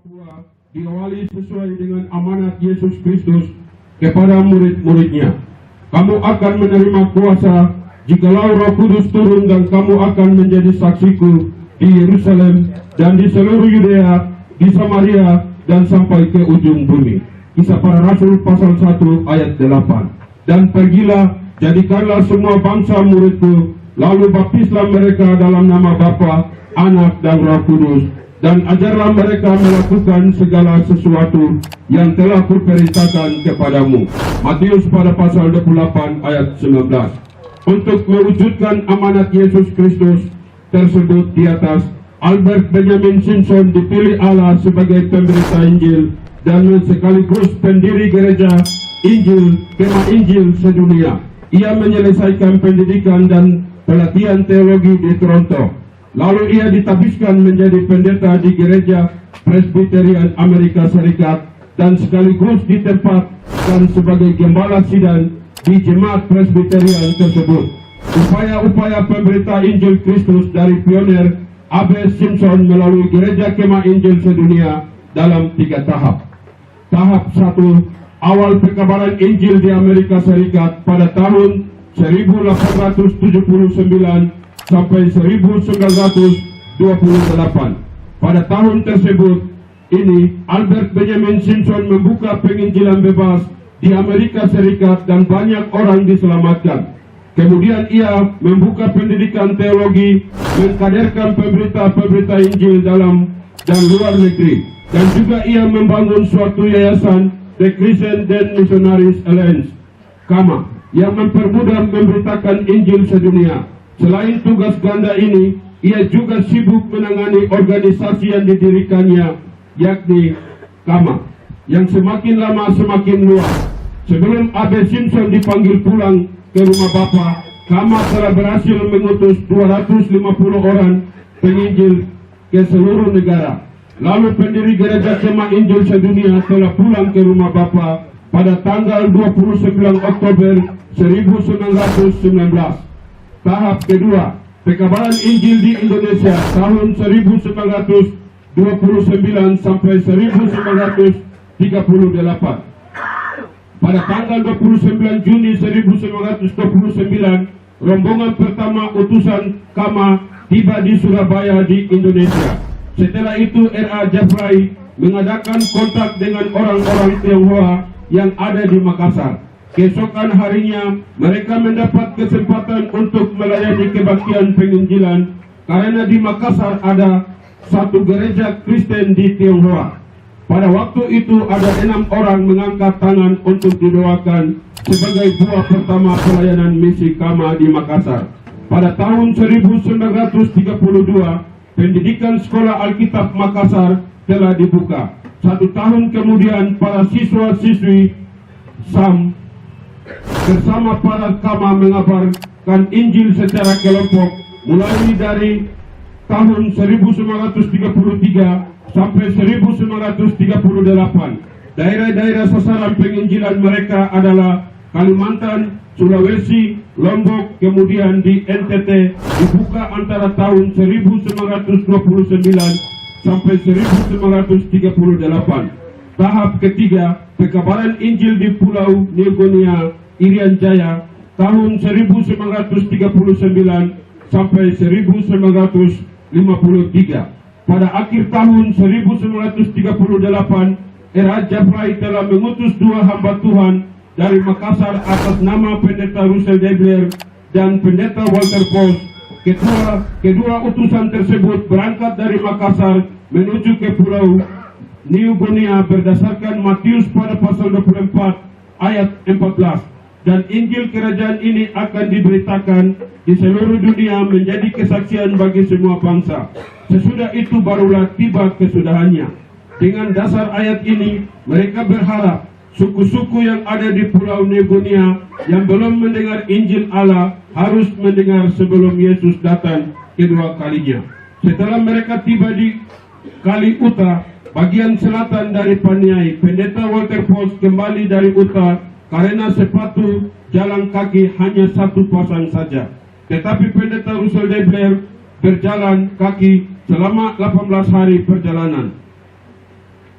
Papua diawali sesuai dengan amanat Yesus Kristus kepada murid-muridnya. Kamu akan menerima kuasa jikalau Roh Kudus turun, dan kamu akan menjadi saksiku di Yerusalem dan di seluruh Yudea, di Samaria, dan sampai ke ujung bumi. Kisah Para Rasul pasal 1 ayat 8. Dan pergilah, jadikanlah semua bangsa muridku, lalu baptislah mereka dalam nama Bapa, Anak, dan Roh Kudus, dan ajarlah mereka melakukan segala sesuatu yang telah kuperintahkan kepadamu. Matius pada pasal 28 ayat 19. Untuk mewujudkan amanat Yesus Kristus tersebut di atas, Albert Benjamin Simpson dipilih Allah sebagai pemberita Injil dan sekaligus pendiri gereja Injil, Kemah Injil sedunia. Ia menyelesaikan pendidikan dan pelatihan teologi di Toronto. Lalu ia ditabiskan menjadi pendeta di gereja Presbyterian Amerika Serikat dan sekaligus ditempatkan sebagai gembala sidang di jemaat Presbyterian tersebut. Upaya-upaya pemberita Injil Kristus dari pionir A.B. Simpson melalui gereja Kemah Injil sedunia dalam 3 tahap. Tahap 1, awal pekabaran Injil di Amerika Serikat pada tahun 1879 sampai 1928. Pada tahun tersebut ini, Albert Benjamin Simpson membuka penginjilan bebas di Amerika Serikat dan banyak orang diselamatkan. Kemudian ia membuka pendidikan teologi, mengkaderkan pemberita-pemberita Injil dalam dan luar negeri, dan juga ia membangun suatu yayasan, The Christian Den Missionaries Alliance, KAMA, yang mempermudah memberitakan Injil sedunia. Selain tugas ganda ini, ia juga sibuk menangani organisasi yang didirikannya, yakni KAMA, yang semakin lama semakin luas. Sebelum A.B. Simpson dipanggil pulang ke rumah Bapa, KAMA telah berhasil mengutus 250 orang penginjil ke seluruh negara. Lalu pendiri gereja Kemah Injil sedunia telah pulang ke rumah Bapa pada tanggal 29 Oktober 1919. Tahap kedua, pekabaran Injil di Indonesia tahun 1929 sampai 1938. Pada tanggal 29 Juni 1929, rombongan pertama utusan KAMA tiba di Surabaya di Indonesia. Setelah itu R.A. Jafrai mengadakan kontak dengan orang-orang Tionghoa yang ada di Makassar. Keesokan harinya, mereka mendapat kesempatan untuk melayani kebaktian penginjilan karena di Makassar ada satu gereja Kristen di Tionghoa. Pada waktu itu ada 6 orang mengangkat tangan untuk didoakan sebagai buah pertama pelayanan misi KAMA di Makassar. Pada tahun 1932, pendidikan Sekolah Alkitab Makassar telah dibuka. 1 tahun kemudian, para siswa-siswi SAM bersama para KAMA mengabarkan Injil secara kelompok mulai dari tahun 1933 sampai 1938. Daerah-daerah sasaran penginjilan mereka adalah Kalimantan, Sulawesi, Lombok, kemudian di NTT dibuka antara tahun 1929 sampai 1938. Tahap ketiga, pekabaran Injil di Pulau New Guinea, Irian Jaya, tahun 1939 sampai 1953. Pada akhir tahun 1938, R.A. Jafrai telah mengutus 2 hamba Tuhan dari Makassar atas nama Pendeta Russell Debler dan Pendeta Walter Post. Kedua utusan tersebut berangkat dari Makassar menuju ke Pulau New Guinea berdasarkan Matius pada pasal 24 ayat 14. Dan Injil kerajaan ini akan diberitakan di seluruh dunia menjadi kesaksian bagi semua bangsa. Sesudah itu barulah tiba kesudahannya. Dengan dasar ayat ini, mereka berharap suku-suku yang ada di Pulau New Guinea yang belum mendengar Injil Allah harus mendengar sebelum Yesus datang kedua kalinya. Setelah mereka tiba di Kali Uta, bagian selatan dari Paniai, Pendeta Walter Post kembali dari Uta karena sepatu jalan kaki hanya 1 pasang saja. Tetapi Pendeta Russell Debler berjalan kaki selama 18 hari perjalanan.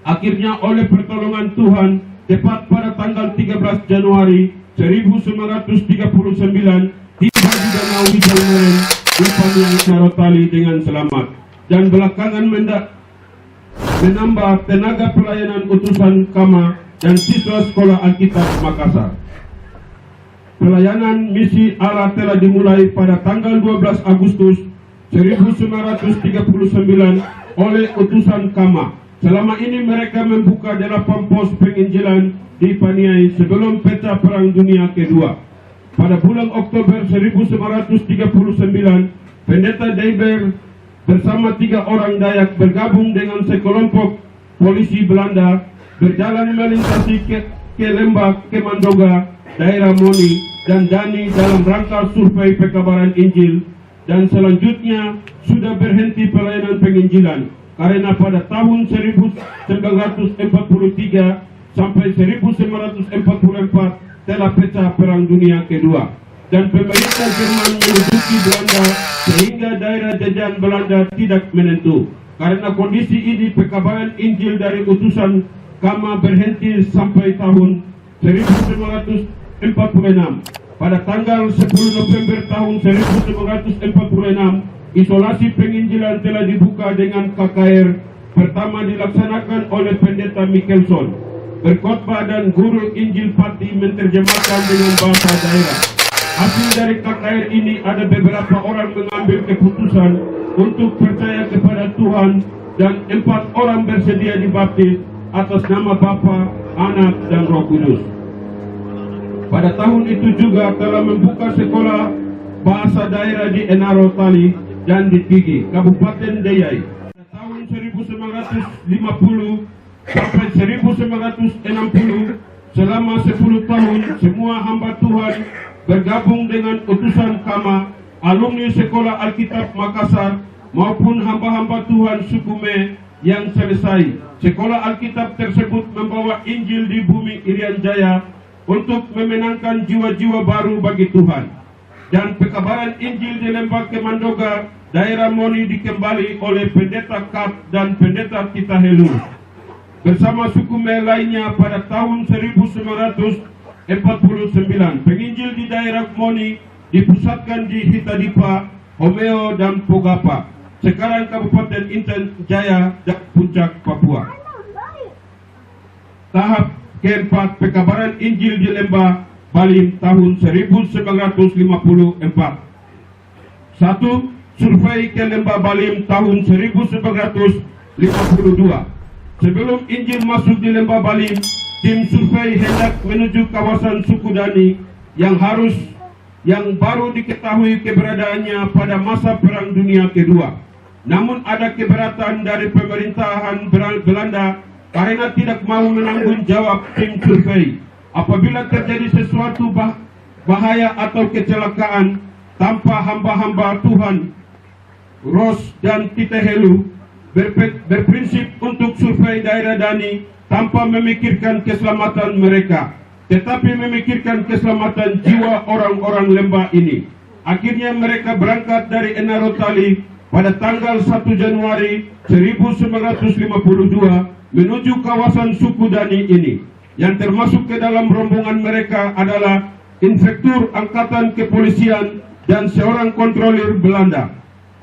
Akhirnya oleh pertolongan Tuhan, tepat pada tanggal 13 Januari 1939, tiba di Danau Hijau-Meren di Paniai Narotali dengan selamat. Dan belakangan menambah tenaga pelayanan utusan Kama dan siswa sekolah Alkitab Makassar. Pelayanan misi Allah telah dimulai pada tanggal 12 Agustus 1939 oleh utusan Kama. Selama ini mereka membuka 8 pos penginjilan di Paniai sebelum pecah Perang Dunia Kedua. Pada bulan Oktober 1939, Pendeta Deiber bersama 3 orang Dayak bergabung dengan sekelompok polisi Belanda berjalan melintasi ke Lembah Kemandoga, daerah Moni dan Dani dalam rangka survei pekabaran Injil, dan selanjutnya sudah berhenti pelayanan penginjilan karena pada tahun 1943 sampai 1944 telah pecah Perang Dunia Kedua, dan pemerintah Jerman menduduki Belanda sehingga daerah jajahan Belanda tidak menentu. Karena kondisi ini, pekabaran Injil dari utusan Kama berhenti sampai tahun 1946. Pada tanggal 10 November tahun 1946, isolasi penginjilan telah dibuka dengan KKR pertama dilaksanakan oleh Pendeta Michelson. Berkhotbah dan guru Injil Pati menerjemahkan dengan bahasa daerah. Hasil dari KKR ini ada beberapa orang mengambil keputusan untuk percaya kepada Tuhan dan 4 orang bersedia dibaptis atas nama Bapa, Anak, dan Roh Kudus. Pada tahun itu juga telah membuka sekolah bahasa daerah di Enaro Tali dan di Tigi, Kabupaten Deyai. Pada tahun 1950 sampai 1960, selama 10 tahun, semua hamba Tuhan bergabung dengan utusan Kama, alumni Sekolah Alkitab Makassar, maupun hamba-hamba Tuhan suku Me yang selesai. Sekolah Alkitab tersebut membawa Injil di bumi Irian Jaya untuk memenangkan jiwa-jiwa baru bagi Tuhan. Dan pekabaran Injil di Lembah Kemandoga, daerah Moni dikembali oleh Pendeta Kat dan Pendeta Tita Helu bersama suku Me lainnya pada tahun 1949. Penginjil di daerah Moni dipusatkan di Hitadipa, Homeo, dan Pogapa, sekarang Kabupaten Intan Jaya dan Puncak, Papua. Tahap keempat, pekabaran Injil di Lembah Balim tahun 1954. 1. Survei ke Lembah Balim tahun 1952. Sebelum Injil masuk di Lembah Balim, tim survei hendak menuju kawasan suku Dani yang baru diketahui keberadaannya pada masa Perang Dunia Kedua. Namun ada keberatan dari pemerintahan Belanda karena tidak mau menanggung jawab tim survei apabila terjadi sesuatu bahaya atau kecelakaan tanpa hamba-hamba Tuhan. Ros dan Tite Helu berprinsip untuk survei daerah Dani tanpa memikirkan keselamatan mereka, tetapi memikirkan keselamatan jiwa orang-orang lembah ini. Akhirnya mereka berangkat dari Enaro Tali pada tanggal 1 Januari 1952 menuju kawasan suku Dani ini. Yang termasuk ke dalam rombongan mereka adalah Inspektur Angkatan Kepolisian dan seorang kontrolir Belanda.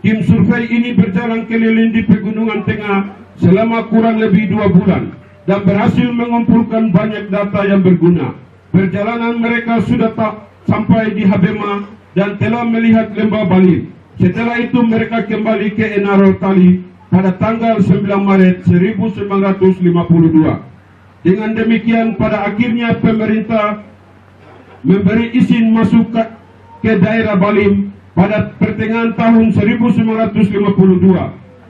Tim survei ini berjalan keliling di Pegunungan Tengah selama kurang lebih 2 bulan dan berhasil mengumpulkan banyak data yang berguna. Perjalanan mereka sudah sampai di Habema dan telah melihat Lembah Balim. Setelah itu mereka kembali ke Enaro Tali pada tanggal 9 Maret 1952. Dengan demikian pada akhirnya pemerintah memberi izin masuk ke daerah Balim pada pertengahan tahun 1952.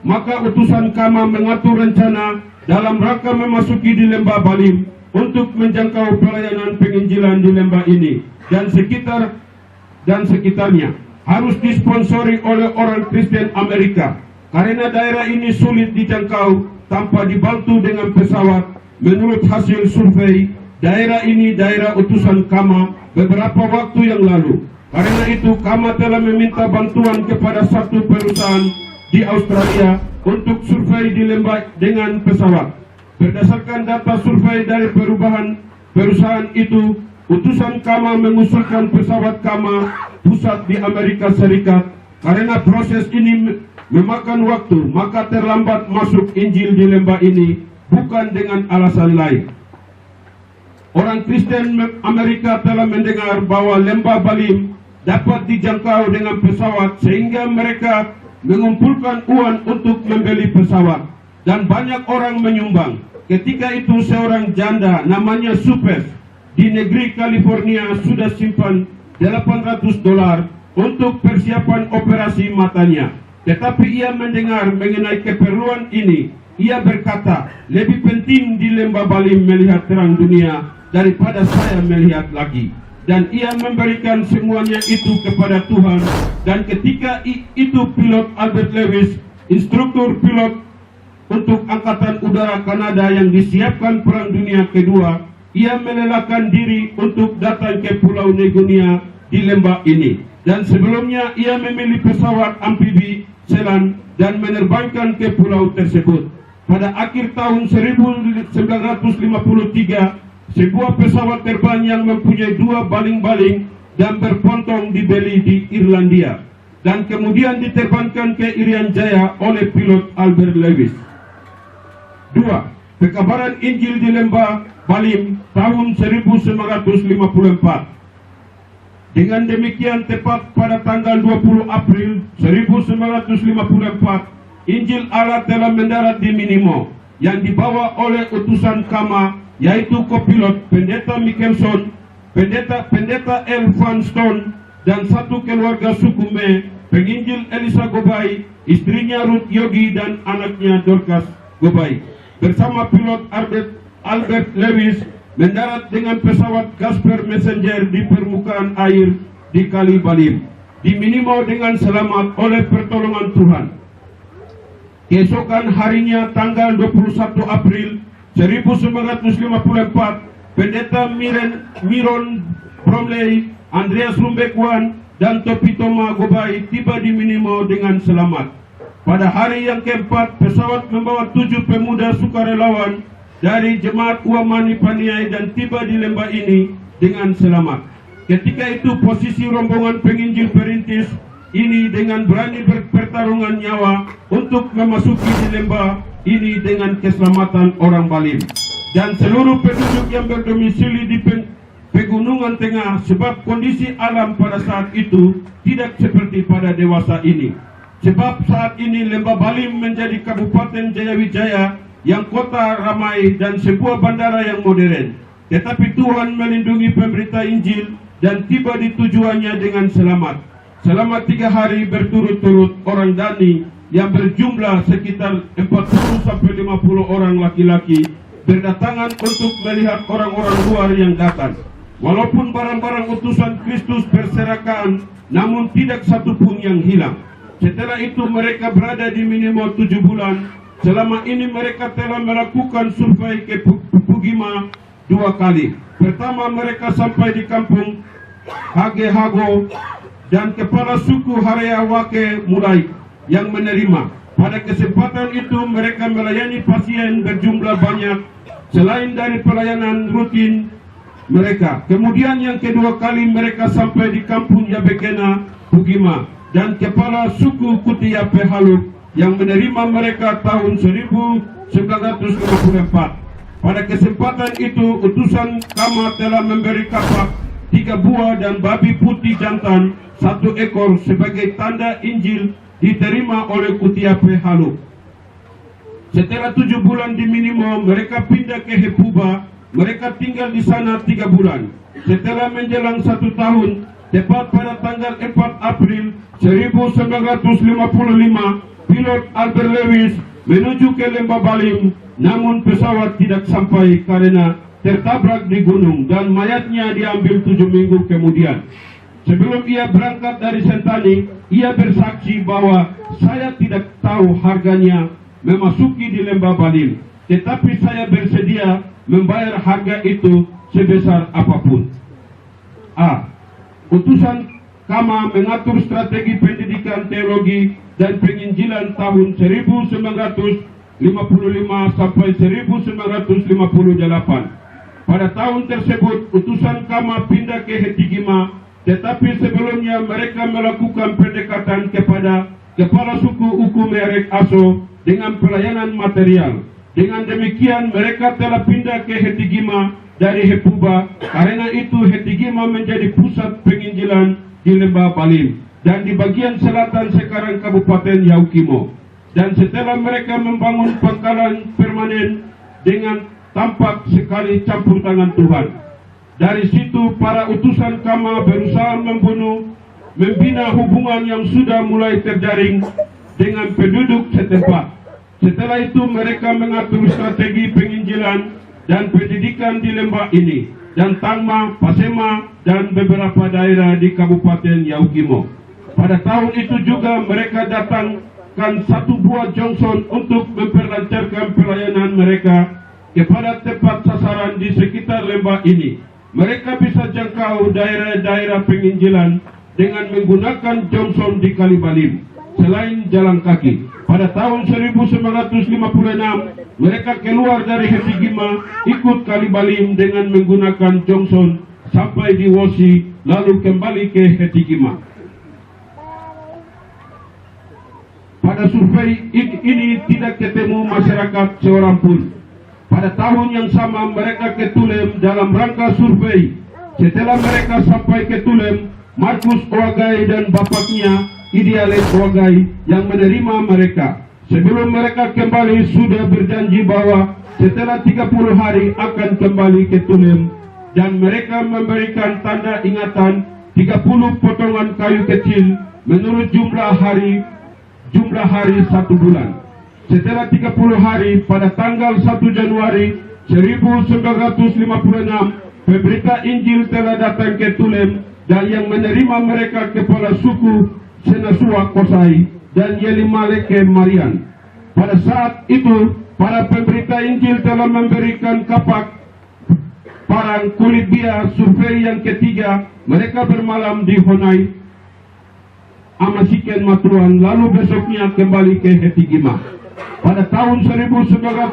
Maka utusan Kama mengatur rencana dalam rangka memasuki di Lembah Balim untuk menjangkau pelayanan penginjilan di lembah ini dan sekitarnya. Harus disponsori oleh orang Kristen Amerika karena daerah ini sulit dijangkau tanpa dibantu dengan pesawat. Menurut hasil survei, daerah ini daerah utusan Kama beberapa waktu yang lalu. Karena itu Kama telah meminta bantuan kepada satu perusahaan di Australia untuk survei di lembah dengan pesawat. Berdasarkan data survei dari perusahaan itu, utusan KAMA mengusulkan pesawat KAMA pusat di Amerika Serikat. Karena proses ini memakan waktu, maka terlambat masuk Injil di lembah ini, bukan dengan alasan lain. Orang Kristen Amerika telah mendengar bahwa lembah Balim dapat dijangkau dengan pesawat, sehingga mereka mengumpulkan uang untuk membeli pesawat, dan banyak orang menyumbang. Ketika itu seorang janda namanya Supes di negeri California sudah simpan $800 untuk persiapan operasi matanya. Tetapi ia mendengar mengenai keperluan ini. Ia berkata, lebih penting di lembah Balim melihat terang dunia daripada saya melihat lagi. Dan ia memberikan semuanya itu kepada Tuhan. Dan ketika itu pilot Albert Lewis, instruktur pilot untuk Angkatan Udara Kanada yang disiapkan Perang Dunia Kedua, ia melelahkan diri untuk datang ke Pulau Negunia di lembah ini. Dan sebelumnya ia memilih pesawat amfibi Selan dan menerbangkan ke pulau tersebut. Pada akhir tahun 1953, sebuah pesawat terbang yang mempunyai 2 baling-baling dan berpontong dibeli di Irlandia, dan kemudian diterbangkan ke Irian Jaya oleh pilot Albert Lewis. 2. Pekabaran Injil di lembah Balim tahun 1954. Dengan demikian, tepat pada tanggal 20 April 1954, Injil Allah telah mendarat di Minimo, yang dibawa oleh utusan KAMA, yaitu kopilot Pendeta Mickelson, Pendeta L. Van Stone, dan satu keluarga suku Me, penginjil Elisa Gobai, istrinya Ruth Yogi, dan anaknya Dorcas Gobai, bersama pilot Albert Lewis, mendarat dengan pesawat Casper Messenger di permukaan air di Kali Balim, di Minimo dengan selamat oleh pertolongan Tuhan. Keesokan harinya tanggal 21 April 1954, Pendeta Miron Bromley, Andreas Rumbekwan, dan Topi Toma Gobai tiba di Minimo dengan selamat. Pada hari yang keempat, pesawat membawa 7 pemuda sukarelawan dari jemaat Uamani Paniai dan tiba di lembah ini dengan selamat. Ketika itu posisi rombongan penginjil perintis ini dengan berani berpertarungan nyawa untuk memasuki di lembah ini dengan keselamatan orang Balim dan seluruh penduduk yang berdomisili di pegunungan tengah, sebab kondisi alam pada saat itu tidak seperti pada dewasa ini. Sebab saat ini lembah Balim menjadi Kabupaten Jayawijaya yang kota ramai dan sebuah bandara yang modern. Tetapi Tuhan melindungi pemberita Injil dan tiba di tujuannya dengan selamat. Selama 3 hari berturut-turut, orang Dani yang berjumlah sekitar 40-50 orang laki-laki berdatangan untuk melihat orang-orang luar yang datang. Walaupun barang-barang utusan Kristus berserakan, namun tidak satu pun yang hilang. Setelah itu mereka berada di Minimo 7 bulan. Selama ini mereka telah melakukan survei ke Pugima 2 kali. Pertama mereka sampai di kampung Hagehago dan kepala suku Harea Wake mulai yang menerima. Pada kesempatan itu mereka melayani pasien berjumlah banyak selain dari pelayanan rutin mereka. Kemudian yang kedua kali mereka sampai di kampung Yabekena Pugima dan kepala suku Kutiape Haluk yang menerima mereka tahun 1954. Pada kesempatan itu utusan KAMA telah memberi kapak 3 buah dan babi putih jantan 1 ekor sebagai tanda Injil diterima oleh Kutiape Haluk. Setelah 7 bulan di Minimo, mereka pindah ke Hepuba. Mereka tinggal di sana 3 bulan. Setelah menjelang 1 tahun, tepat pada tanggal 4 April 1955, pilot Albert Lewis menuju ke lembah Balim, namun pesawat tidak sampai karena tertabrak di gunung dan mayatnya diambil 7 minggu kemudian. Sebelum ia berangkat dari Sentani, ia bersaksi bahwa saya tidak tahu harganya memasuki di lembah Balim, tetapi saya bersedia membayar harga itu sebesar apapun. A. Utusan KAMA mengatur strategi pendidikan teologi dan penginjilan tahun 1955 sampai 1958. Pada tahun tersebut, utusan Kama pindah ke Hetigima, tetapi sebelumnya mereka melakukan pendekatan kepada kepala suku Ukumerek Aso dengan pelayanan material. Dengan demikian, mereka telah pindah ke Hetigima dari Hepuba, karena itu Hetigima menjadi pusat penginjilan di Lembah Balim dan di bagian selatan sekarang Kabupaten Yaukimo. Dan setelah mereka membangun pangkalan permanen dengan tampak sekali campur tangan Tuhan. Dari situ para utusan Kama berusaha membina hubungan yang sudah mulai terjaring dengan penduduk setempat. Setelah itu mereka mengatur strategi penginjilan dan pendidikan di lembah ini, dan Tangma, Pasema, dan beberapa daerah di Kabupaten Yaukimo. Pada tahun itu juga mereka datangkan satu buah Johnson untuk memperlancarkan pelayanan mereka kepada tempat sasaran di sekitar lembah ini. Mereka bisa jangkau daerah-daerah penginjilan dengan menggunakan Johnson di Kalibalim, selain jalan kaki. Pada tahun 1956, mereka keluar dari Hetigima, ikut Kalibalim dengan menggunakan Johnson sampai di Wosi, lalu kembali ke Hetigima. Pada survei ini tidak ketemu masyarakat seorang pun. Pada tahun yang sama mereka ke Tulem dalam rangka survei. Setelah mereka sampai ke Tulem, Markus Oagai dan bapaknya Ideales Oagai yang menerima mereka. Sebelum mereka kembali sudah berjanji bahwa setelah 30 hari akan kembali ke Tulem, dan mereka memberikan tanda ingatan 30 potongan kayu kecil menurut jumlah hari 1 bulan. Setelah 30 hari, pada tanggal 1 Januari 1956, pemberita Injil telah datang ke Tulem, dan yang menerima mereka kepala suku Senasua Kosai dan Yelimaleke Marian. Pada saat itu, para pemberita Injil telah memberikan kapak parang kulit bia. Survei yang ketiga, mereka bermalam di Honai Amasiken Matuan, lalu besoknya kembali ke Hetigima. Pada tahun 1957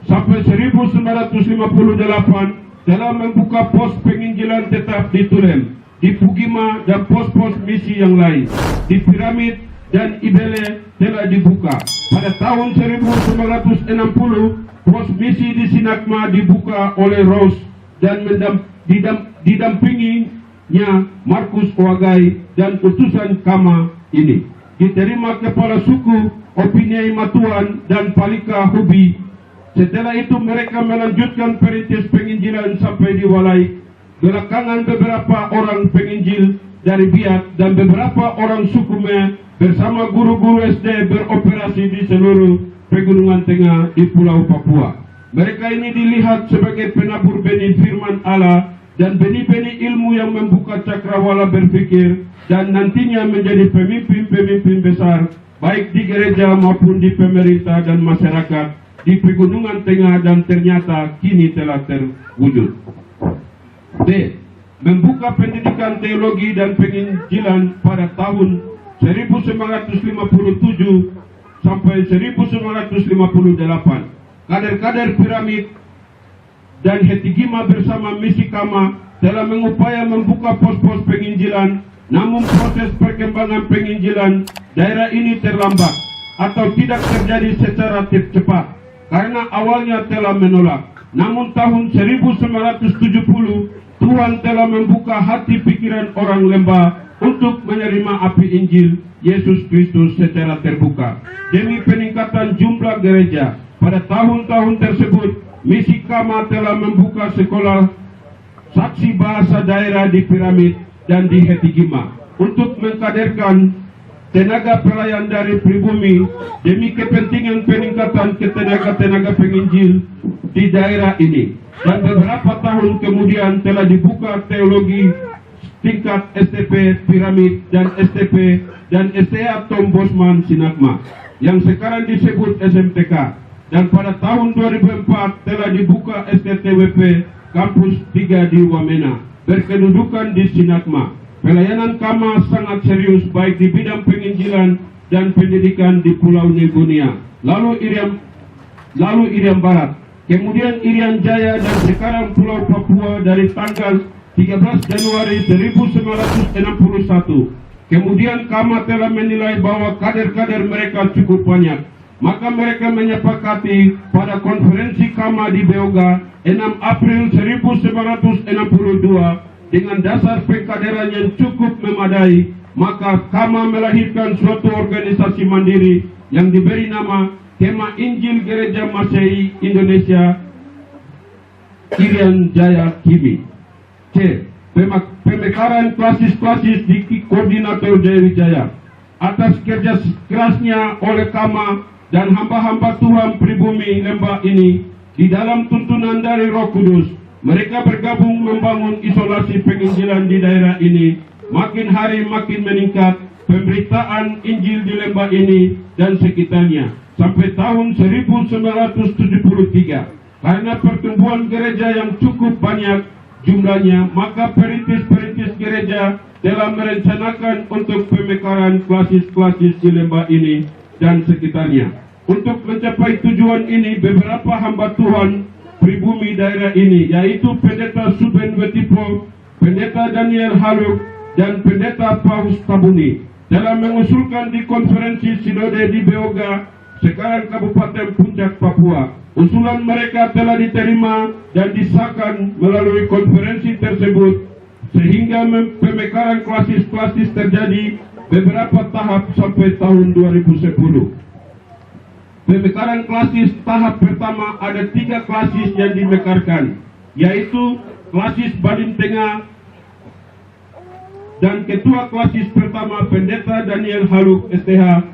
sampai 1958 telah membuka pos penginjilan tetap di Tulem, di Pugima, dan pos-pos misi yang lain. Di Piramid dan Ibele telah dibuka. Pada tahun 1960 pos misi di Sinakma dibuka oleh Rose dan didampinginya Markus Oagai dan utusan Kama ini. Diterima kepala suku Opiniai Matuan dan Palika Hubi. Setelah itu mereka melanjutkan perintis penginjilan sampai di Walai. Belakangan beberapa orang penginjil dari Biak dan beberapa orang suku Me bersama guru-guru SD beroperasi di seluruh Pegunungan Tengah di Pulau Papua. Mereka ini dilihat sebagai penabur benih firman Allah dan benih-benih ilmu yang membuka cakrawala berpikir dan nantinya menjadi pemimpin-pemimpin besar baik di gereja maupun di pemerintah dan masyarakat di Pegunungan Tengah, dan ternyata kini telah terwujud. B. Membuka pendidikan teologi dan penginjilan pada tahun 1957 sampai 1958. Kader-kader Piramid dan Hetigima bersama misi Kama telah mengupaya membuka pos-pos penginjilan, namun proses perkembangan penginjilan daerah ini terlambat atau tidak terjadi secara cepat karena awalnya telah menolak. Namun tahun 1970 Tuhan telah membuka hati pikiran orang lembah untuk menerima api Injil Yesus Kristus secara terbuka demi peningkatan jumlah gereja. Pada tahun-tahun tersebut, misi Kama telah membuka sekolah saksi bahasa daerah di Piramid dan di Hetigima untuk mengkaderkan tenaga pelayan dari pribumi demi kepentingan peningkatan tenaga penginjil di daerah ini. Dan beberapa tahun kemudian telah dibuka teologi tingkat STP Piramid dan STP dan STA Tom Bosman Sinagma yang sekarang disebut SMTK. Dan pada tahun 2004 telah dibuka STTWP Kampus 3 di Wamena berkedudukan di Sinagma. Pelayanan Kama sangat serius baik di bidang penginjilan dan pendidikan di Pulau Negunia. lalu Irian Barat, kemudian Irian Jaya, dan sekarang Pulau Papua dari tanggal 13 Januari 1961. Kemudian Kama telah menilai bahwa kader-kader mereka cukup banyak. Maka mereka menyepakati pada konferensi Kama di Beoga 6 April 1962 dengan dasar pengkaderan yang cukup memadai. Maka Kama melahirkan suatu organisasi mandiri yang diberi nama Kema Injil Gereja Masehi Indonesia Irian Jaya Kimi. C. Pemekaran klasis-klasis di Koordinator Jaya Wijaya. Atas kerja kerasnya oleh Kama dan hamba-hamba Tuhan pribumi lembah ini, di dalam tuntunan dari Roh Kudus, mereka bergabung membangun isolasi penginjilan di daerah ini. Makin hari makin meningkat pemberitaan Injil di lembah ini dan sekitarnya sampai tahun 1973. Karena pertumbuhan gereja yang cukup banyak jumlahnya, maka perintis-perintis gereja telah merencanakan untuk pemekaran klasis-klasis di lembah ini dan sekitarnya. Untuk mencapai tujuan ini, beberapa hamba Tuhan pribumi daerah ini, yaitu Pendeta Suben Wetipo, Pendeta Daniel Haluk, dan Pendeta Paus Tabuni, telah mengusulkan di konferensi Sinode di Beoga, sekarang Kabupaten Puncak, Papua. Usulan mereka telah diterima dan disahkan melalui konferensi tersebut, sehingga pemekaran klasis-klasis terjadi beberapa tahap sampai tahun 2010. Pemekaran klasis tahap pertama ada 3 klasis yang dimekarkan, yaitu klasis Badim Tengah, dan ketua klasis pertama Pendeta Daniel Haluk STH,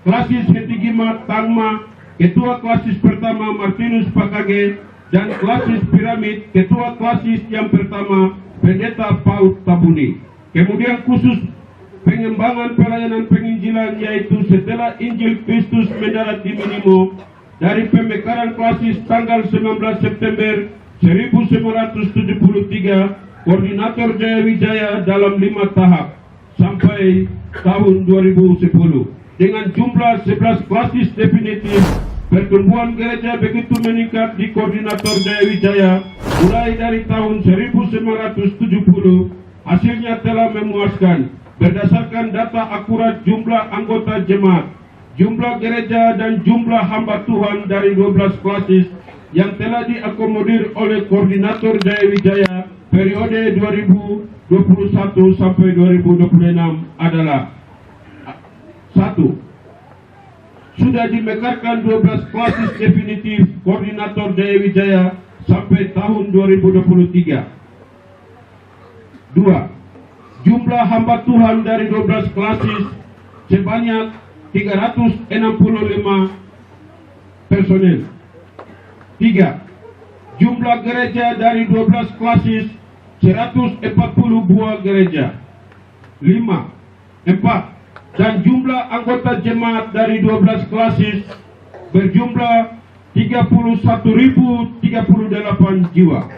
klasis Hetigima Tangma, ketua klasis pertama Martinus Pakage, dan klasis Piramid, ketua klasis yang pertama Pendeta Paus Tabuni. Kemudian khusus pengembangan pelayanan penginjilan, yaitu setelah Injil Kristus mendarat di Minimo, dari pemekaran klasis tanggal 19 September 1973, Koordinator Jaya Wijaya dalam 5 tahap sampai tahun 2010. Dengan jumlah 11 klasis definitif, pertumbuhan gereja begitu meningkat di Koordinator Jaya Wijaya mulai dari tahun 1970. Hasilnya telah memuaskan berdasarkan data akurat jumlah anggota jemaat, jumlah gereja, dan jumlah hamba Tuhan dari 12 klasis yang telah diakomodir oleh Koordinator Jaya Wijaya periode 2021 sampai 2026 adalah: 1. Sudah dimekarkan 12 klasis definitif Koordinator Jaya Wijaya sampai tahun 2023. 2. Jumlah hamba Tuhan dari 12 klasis sebanyak 365 personel. 3. Jumlah gereja dari 12 klasis 140 buah gereja. 5. 4. Dan jumlah anggota jemaat dari 12 klasis berjumlah 31.038 jiwa.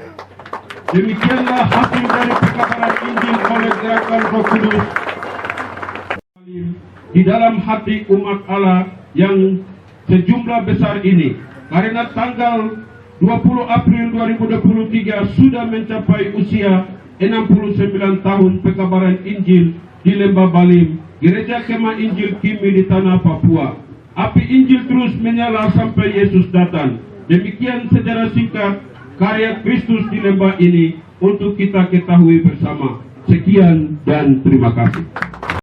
Demikianlah hasil dari pekabaran Injil oleh Gerakan Roh Kudus di dalam hati umat Allah yang sejumlah besar ini. Karena tanggal 20 April 2023 sudah mencapai usia 69 tahun pekabaran Injil di Lembah Balim, Gereja Kema Injil Kimi di tanah Papua. Api Injil terus menyala sampai Yesus datang. Demikian secara singkat karya Kristus di lembah ini untuk kita ketahui bersama. Sekian dan terima kasih.